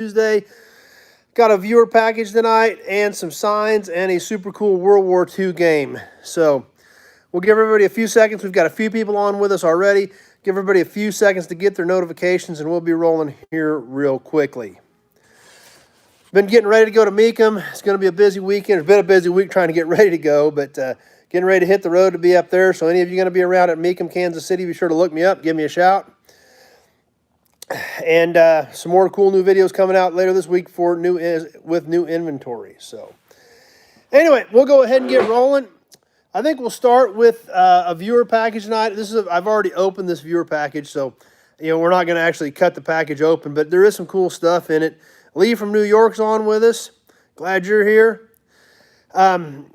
Tuesday. Got a viewer package tonight and some signs and a super cool World War II game. So we'll give everybody a few seconds. We've got a few people on with us already. Give everybody a few seconds to get their notifications and we'll be rolling here real quickly. Been getting ready to go to Mecum. It's going to be a busy weekend. It's been a busy week trying to get ready to go, but getting ready to hit the road to be up there. So any of you going to be around at Mecum, Kansas City, be sure to look me up. Give me a shout. And some more cool new videos coming out later this week with new inventory. So anyway, we'll go ahead and get rolling. I think we'll start with a viewer package tonight. I've already opened this viewer package, so we're not going to actually cut the package open, but there is some cool stuff in it. Lee from New York's on with us. Glad you're here. And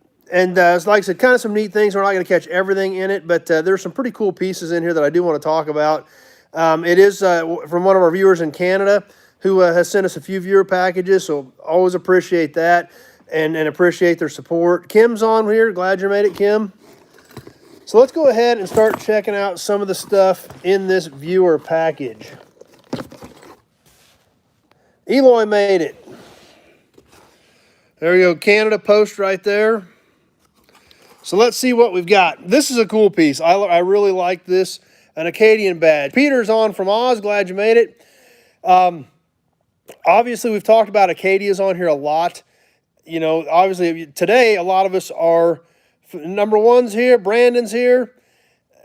like I said, kind of some neat things. We're not going to catch everything in it, but there's some pretty cool pieces in here that I do want to talk about. It is from one of our viewers in Canada who has sent us a few viewer packages, so always appreciate that and appreciate their support. Kim's on here. Glad you made it, Kim. So let's go ahead and start checking out some of the stuff in this viewer package. Eloy made it. There you go, Canada post right there. So let's see what we've got. This is a cool piece. I really like this. An Acadian badge. Peter's on from Oz. Glad you made it. Obviously, we've talked about Acadias on here a lot. Obviously, today, a lot of us are number one's here. Brandon's here.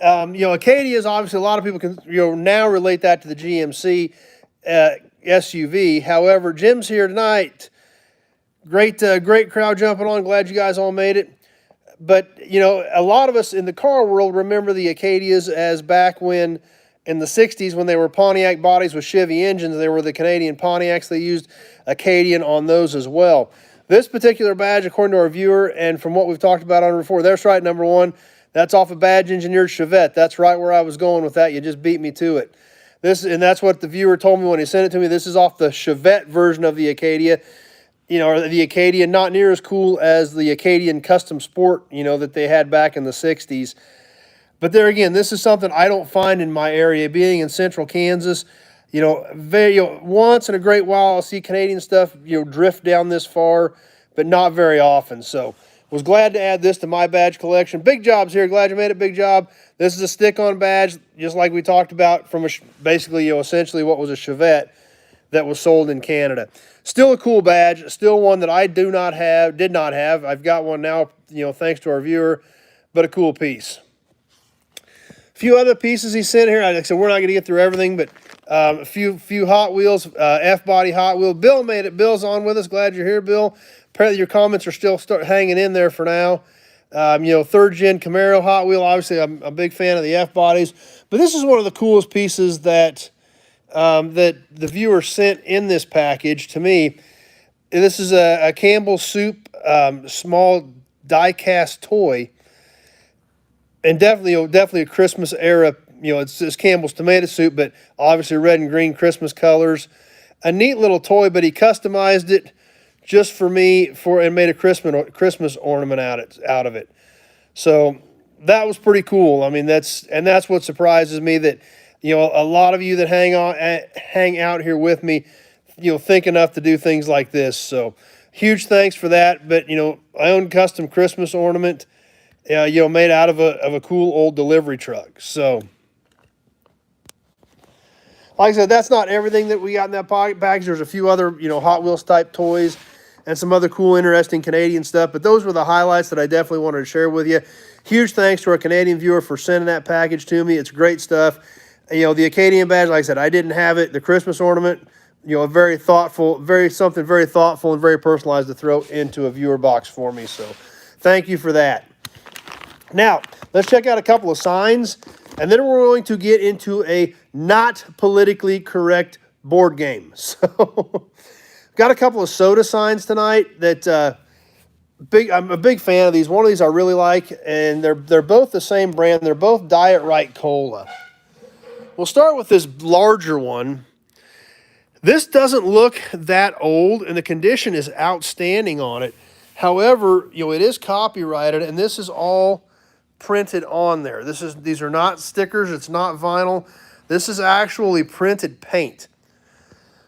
Acadias, obviously, a lot of people can now relate that to the GMC SUV. However, Jim's here tonight. Great crowd jumping on. Glad you guys all made it. But, a lot of us in the car world remember the Acadias as back when, in the 60s, when they were Pontiac bodies with Chevy engines, they were the Canadian Pontiacs. They used Acadian on those as well. This particular badge, according to our viewer, and from what we've talked about on before, that's right, number one. That's off a badge engineered Chevette. That's right where I was going with that. You just beat me to it. And that's what the viewer told me when he sent it to me. This is off the Chevette version of the Acadia. The Acadian, not near as cool as the Acadian Custom Sport, that they had back in the 60s. But there again, this is something I don't find in my area. Being in central Kansas, once in a great while I'll see Canadian stuff, drift down this far, but not very often. So was glad to add this to my badge collection. Big Job's here. Glad you made it, Big Job. This is a stick-on badge, just like we talked about from basically, essentially what was a Chevette that was sold in Canada. Still a cool badge, still one that I did not have. I've got one now, thanks to our viewer, but a cool piece. A few other pieces he sent here. Like I said, we're not going to get through everything, but a few Hot Wheels, F-body Hot Wheel. Bill made it. Bill's on with us. Glad you're here, Bill. Apparently your comments are still hanging in there for now. Third-gen Camaro Hot Wheel. Obviously, I'm a big fan of the F-bodies, but this is one of the coolest pieces that the viewer sent in this package to me. This is a Campbell's Soup small die-cast toy, and definitely a Christmas era. It's Campbell's tomato soup, but obviously red and green Christmas colors. A neat little toy, but he customized it just for me and made a Christmas ornament out of it. So that was pretty cool. I mean, that's what surprises me, that a lot of you that hang out here with me, think enough to do things like this. So huge thanks for that. But, I own custom Christmas ornament, made out of a cool old delivery truck. So like I said, that's not everything that we got in that package. There's a few other, Hot Wheels type toys and some other cool, interesting Canadian stuff. But those were the highlights that I definitely wanted to share with you. Huge thanks to our Canadian viewer for sending that package to me. It's great stuff. The Acadian badge, like I said, I didn't have it. The Christmas ornament, very thoughtful, something very thoughtful and very personalized to throw into a viewer box for me. So thank you for that. Now, let's check out a couple of signs, and then we're going to get into a not politically correct board game. So got a couple of soda signs tonight that I'm a big fan of these. One of these I really like, and they're both the same brand. They're both Diet Right Cola. We'll start with this larger one. This doesn't look that old, and the condition is outstanding on it. However, it is copyrighted, and this is all printed on there. These are not stickers. It's not vinyl. This is actually printed paint.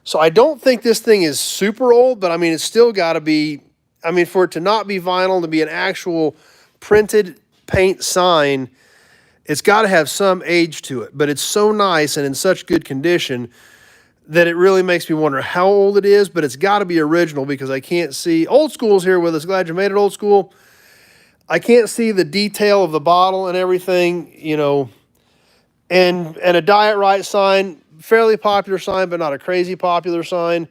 So I don't think this thing is super old, but I mean, it's still got to be, I mean, for it to not be vinyl, to be an actual printed paint sign, it's got to have some age to it. But it's so nice and in such good condition that it really makes me wonder how old it is, but it's got to be original because I can't see. Old School's here with us. Glad you made it, Old School. I can't see the detail of the bottle and everything, you know, and a Diet Right sign, fairly popular sign, but not a crazy popular sign.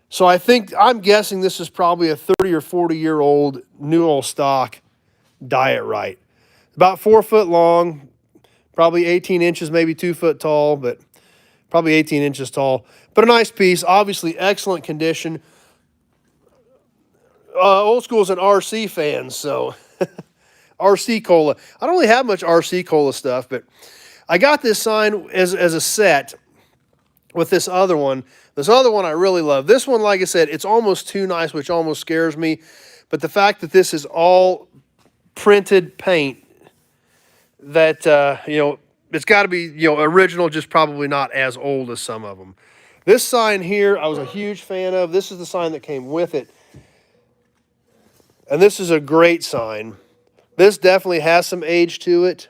So I'm guessing this is probably a 30 or 40-year-old new old stock Diet Right. About 4 foot long, probably 18 inches, maybe 2 foot tall, but probably 18 inches tall. But a nice piece, obviously excellent condition. Old School's an RC fan, so RC Cola. I don't really have much RC Cola stuff, but I got this sign as a set with this other one. This other one I really love. This one, like I said, it's almost too nice, which almost scares me. But the fact that this is all printed paint, that, you know, it's got to be, you know, original, just probably not as old as some of them. This sign here, I was a huge fan of. This is the sign that came with it. And this is a great sign. This definitely has some age to it.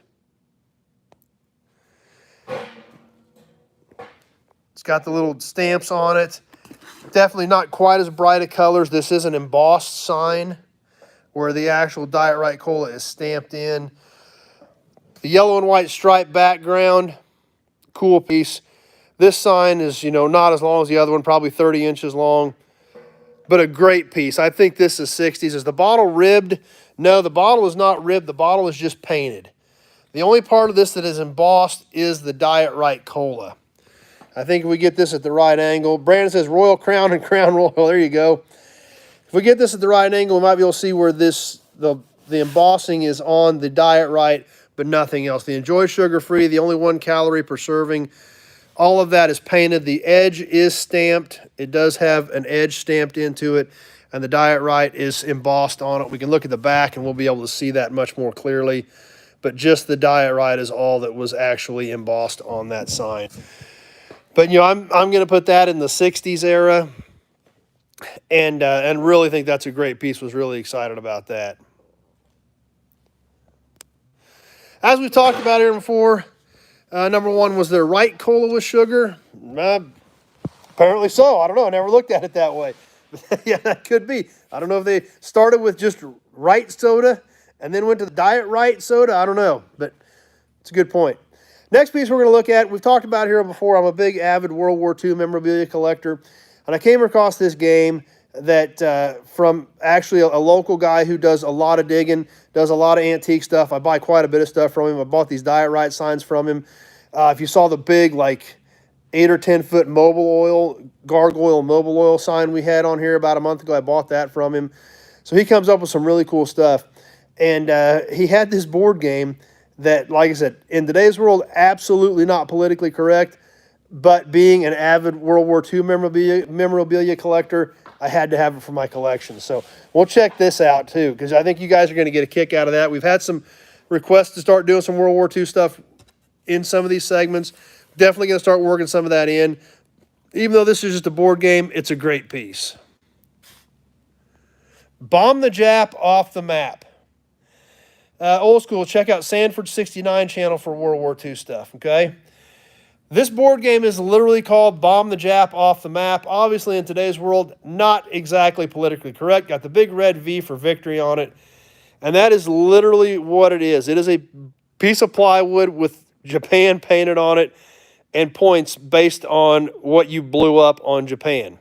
It's got the little stamps on it. Definitely not quite as bright of colors. This is an embossed sign where the actual Diet Right Cola is stamped in. The yellow and white striped background, cool piece. This sign is, you know, not as long as the other one, probably 30 inches long, but a great piece. I think this is 60s. Is the bottle ribbed? No, the bottle is not ribbed. The bottle is just painted. The only part of this that is embossed is the Diet Right Cola. I think if we get this at the right angle, Brandon says Royal Crown and Crown Royal. There you go. If we get this at the right angle, we might be able to see where the embossing is on the Diet Right, but nothing else. The Enjoy Sugar Free, the only 1 calorie per serving. All of that is painted. The edge is stamped. It does have an edge stamped into it, and the Diet Right is embossed on it. We can look at the back, and we'll be able to see that much more clearly. But just the Diet Right is all that was actually embossed on that sign. But, you know, I'm going to put that in the 60s era, and really think that's a great piece. Was really excited about that. As we talked about here before, number one was their Right Cola with sugar. Apparently so. I don't know. I never looked at it that way. Yeah, that could be. I don't know if they started with just Right soda and then went to the Diet Right soda. I don't know, but it's a good point. Next piece we're going to look at, we've talked about here before. I'm a big avid World War II memorabilia collector, and I came across this game that from actually a local guy who does a lot of digging, does a lot of antique stuff. I buy quite a bit of stuff from him. I bought these Diet Right signs from him. If you saw the big, like, 8 or 10 foot mobile oil, gargoyle mobile oil sign we had on here about a month ago, I bought that from him. So he comes up with some really cool stuff. And he had this board game that, like I said, in today's world, absolutely not politically correct, but being an avid World War II memorabilia collector, I had to have it for my collection. So we'll check this out too, because I think you guys are going to get a kick out of that. We've had some requests to start doing some World War II stuff in some of these segments. Definitely going to start working some of that in. Even though this is just a board game, it's a great piece. Bomb the Jap off the map. Old School, check out Sanford 69 channel for World War II stuff, okay? This board game is literally called Bomb the Jap off the map. Obviously, in today's world, not exactly politically correct. Got the big red V for victory on it. And that is literally what it is. It is a piece of plywood with Japan painted on it and points based on what you blew up on Japan.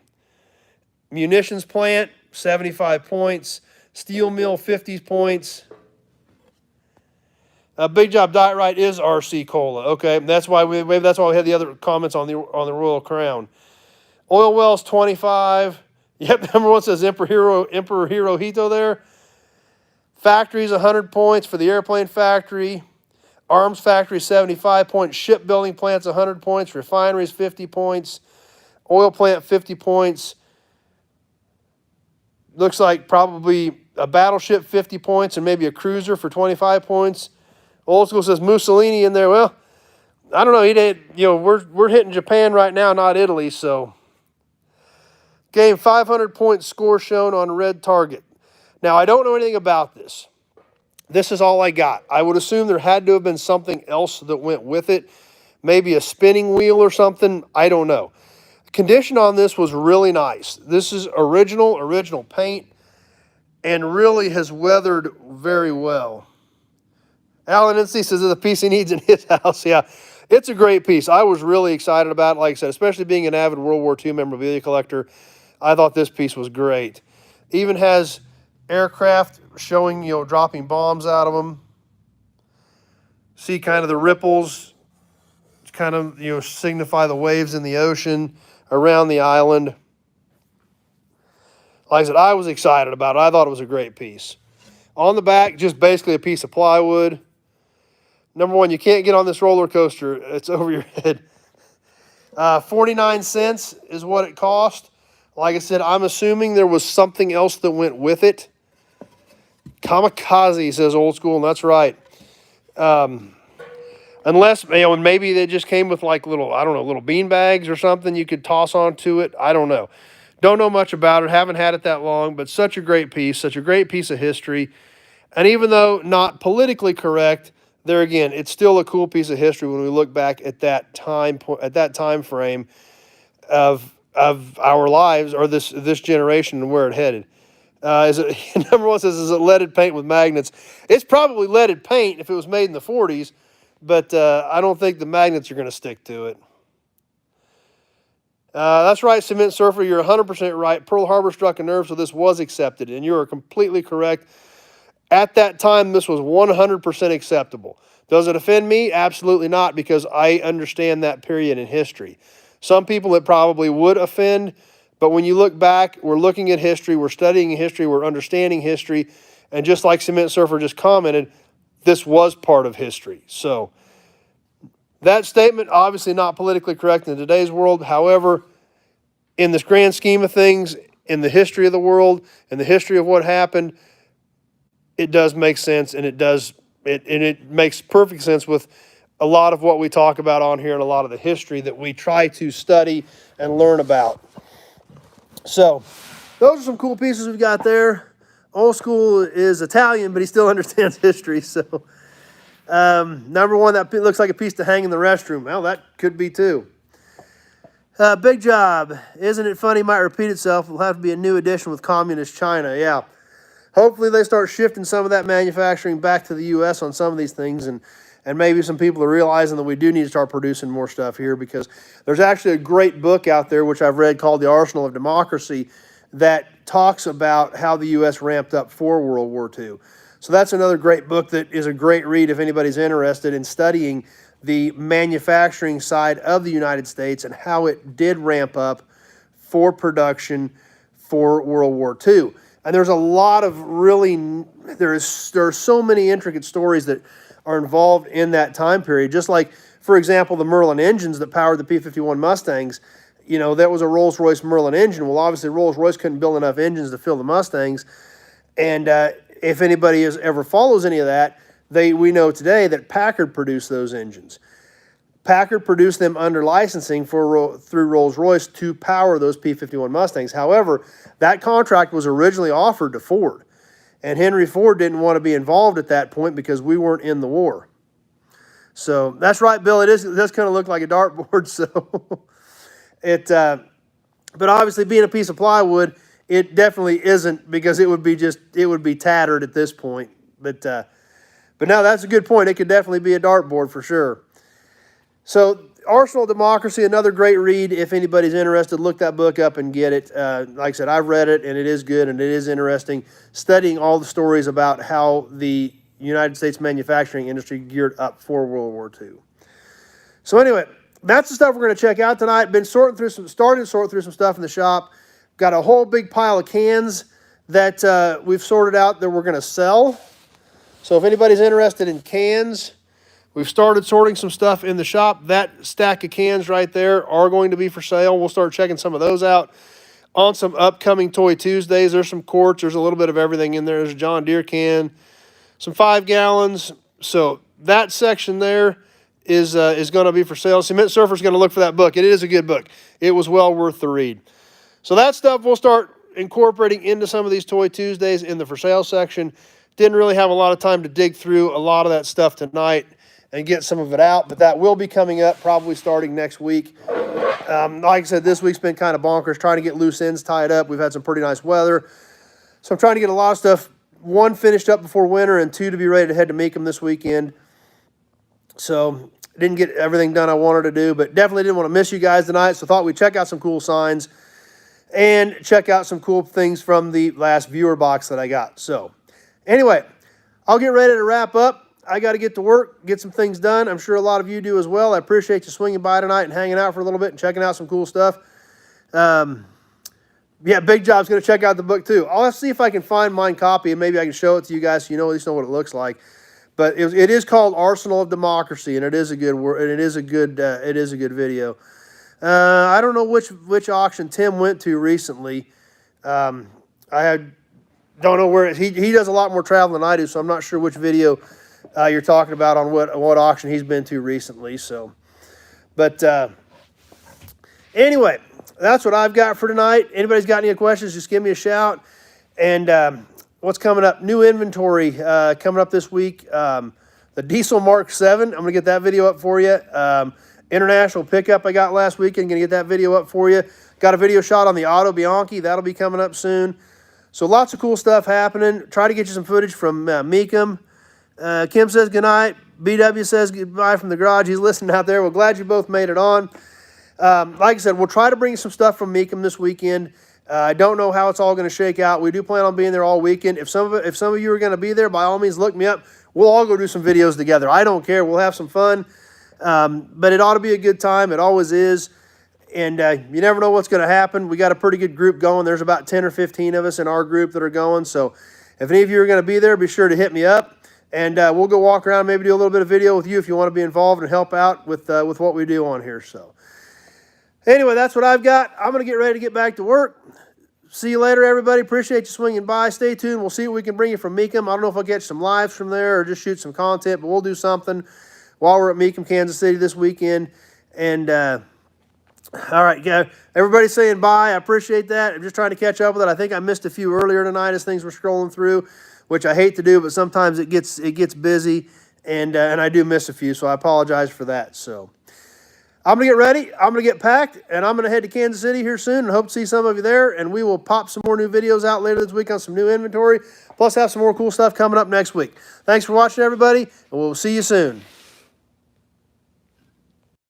Munitions plant, 75 points. Steel mill, 50 points. Big Job Diet Right is RC Cola. Okay, that's why we had the other comments on the Royal Crown. Oil wells 25. Yep, number one says Emperor Hirohito there. Factories 100 points for the airplane factory. Arms factory 75 points. Shipbuilding plants 100 points. Refineries 50 points. Oil plant 50 points. Looks like probably a battleship 50 points and maybe a cruiser for 25 points. Old School says Mussolini in there. Well, I don't know. We're hitting Japan right now, not Italy. So Game 500-point score shown on red target. Now, I don't know anything about this. This is all I got. I would assume there had to have been something else that went with it. Maybe a spinning wheel or something. I don't know. Condition on this was really nice. This is original paint, and really has weathered very well. Alan NC says it's a piece he needs in his house. Yeah, it's a great piece. I was really excited about it. Like I said, especially being an avid World War II memorabilia collector, I thought this piece was great. Even has aircraft showing, dropping bombs out of them. See kind of the ripples, kind of, signify the waves in the ocean around the island. Like I said, I was excited about it. I thought it was a great piece. On the back, just basically a piece of plywood. Number one, you can't get on this roller coaster. It's over your head. 49 cents is what it cost. Like I said, I'm assuming there was something else that went with it. Kamikaze says old school, and that's right. Unless, and maybe they just came with like little bean bags or something you could toss onto it. I don't know. Don't know much about it. Haven't had it that long, but such a great piece, such a great piece of history. And even though not politically correct, there again, it's still a cool piece of history when we look back at that time frame of our lives, or this generation and where it headed. Number one says, is it leaded paint with magnets? It's probably leaded paint if it was made in the 40s, but I don't think the magnets are going to stick to it. That's right, Cement Surfer, you're 100% right. Pearl Harbor struck a nerve, so this was accepted, and you are completely correct. At that time, this was 100% acceptable. Does it offend me? Absolutely not, because I understand that period in history. Some people it probably would offend, but when you look back, we're looking at history, we're studying history, we're understanding history, and just like Cement Surfer just commented, this was part of history. So that statement, obviously not politically correct in today's world. However, in this grand scheme of things, in the history of the world, in the history of what happened, it does make sense, and it makes perfect sense with a lot of what we talk about on here and a lot of the history that we try to study and learn about. So those are some cool pieces we've got there. Old school is Italian, but he still understands history. So number one, that looks like a piece to hang in the restroom. Well, that could be too. Big job. Isn't it funny? Might repeat itself. It'll have to be a new edition with communist China. Yeah. Hopefully they start shifting some of that manufacturing back to the U.S. on some of these things, and maybe some people are realizing that we do need to start producing more stuff here, because there's actually a great book out there, which I've read, called The Arsenal of Democracy, that talks about how the U.S. ramped up for World War II. So that's another great book that is a great read if anybody's interested in studying the manufacturing side of the United States and how it did ramp up for production for World War II. And there's a lot of there are so many intricate stories that are involved in that time period. Just like, for example, the Merlin engines that powered the P-51 Mustangs, that was a Rolls-Royce Merlin engine. Well, obviously Rolls-Royce couldn't build enough engines to fill the Mustangs. And if anybody ever follows any of that, we know today that Packard produced those engines. Packard produced them under licensing through Rolls-Royce to power those P-51 Mustangs. However, that contract was originally offered to Ford, and Henry Ford didn't want to be involved at that point because we weren't in the war. So that's right, Bill. It does kind of look like a dartboard. So but obviously being a piece of plywood, it definitely isn't, because it would be tattered at this point. But no, that's a good point. It could definitely be a dartboard for sure. So Arsenal of Democracy, another great read. If anybody's interested, look that book up and get it. Like I said, I've read it, and it is good, and it is interesting, studying all the stories about how the United States manufacturing industry geared up for World War II. So anyway, that's the stuff we're going to check out tonight. Started to sort through some stuff in the shop. Got a whole big pile of cans that we've sorted out that we're going to sell. So if anybody's interested in cans, we've started sorting some stuff in the shop. That stack of cans right there are going to be for sale. We'll start checking some of those out on some upcoming Toy Tuesdays. There's some quarts. There's a little bit of everything in there. There's a John Deere can, some 5 gallons. So that section there is going to be for sale. Cement Surfer's going to look for that book. It is a good book. It was well worth the read. So that stuff we'll start incorporating into some of these Toy Tuesdays in the for sale section. Didn't really have a lot of time to dig through a lot of that stuff tonight and get some of it out, but that will be coming up probably starting next week. Like I said, this week's been kind of bonkers, trying to get loose ends tied up. We've had some pretty nice weather. So I'm trying to get a lot of stuff, one, finished up before winter, and two, to be ready to head to Mecum this weekend. So didn't get everything done I wanted to do, but definitely didn't want to miss you guys tonight, so thought we'd check out some cool signs and check out some cool things from the last viewer box that I got. So anyway, I'll get ready to wrap up. I got to get to work, get some things done. I'm sure a lot of you do as well. I appreciate you swinging by tonight and hanging out for a little bit and checking out some cool stuff. Yeah, Big Job's going to check out the book too. I'll have to see if I can find mine copy and maybe I can show it to you guys so you know, at least know what it looks like. But it is called Arsenal of Democracy, and it is a good word, and it is a good video. I don't know which auction Tim went to recently. Don't know where he does a lot more travel than I do, so I'm not sure which video you're talking about on what auction he's been to recently. So, but anyway, that's what I've got for tonight. Anybody's got any questions, just give me a shout. And what's coming up? New inventory coming up this week. The Diesel Mark 7. I'm going to get that video up for you. International pickup I got last weekend. Going to get that video up for you. Got a video shot on the Auto Bianchi. That'll be coming up soon. So lots of cool stuff happening. Try to get you some footage from Mecum. Kim says goodnight. BW says goodbye from the garage. He's listening out there. Well, glad you both made it on. Like I said, we'll try to bring some stuff from Mecum this weekend. I don't know how it's all going to shake out. We do plan on being there all weekend. If some of you are going to be there, by all means, look me up. We'll all go do some videos together. I don't care. We'll have some fun. But it ought to be a good time. It always is. And you never know what's going to happen. We got a pretty good group going. There's about 10 or 15 of us in our group that are going. So if any of you are going to be there, be sure to hit me up. And we'll go walk around, maybe do a little bit of video with you if you want to be involved and help out with what we do on here. So anyway, that's what I've got. I'm going to get ready to get back to work. See you later, everybody. Appreciate you swinging by. Stay tuned. We'll see what we can bring you from Mecum. I don't know if I'll catch some lives from there or just shoot some content, but we'll do something while we're at Mecum, Kansas City this weekend. And all right, yeah, everybody saying bye. I appreciate that. I'm just trying to catch up with it. I think I missed a few earlier tonight as things were scrolling through, which I hate to do, but sometimes it gets busy, and I do miss a few, so I apologize for that. So I'm going to get ready. I'm going to get packed, and I'm going to head to Kansas City here soon and hope to see some of you there, and we will pop some more new videos out later this week on some new inventory, plus have some more cool stuff coming up next week. Thanks for watching, everybody, and we'll see you soon.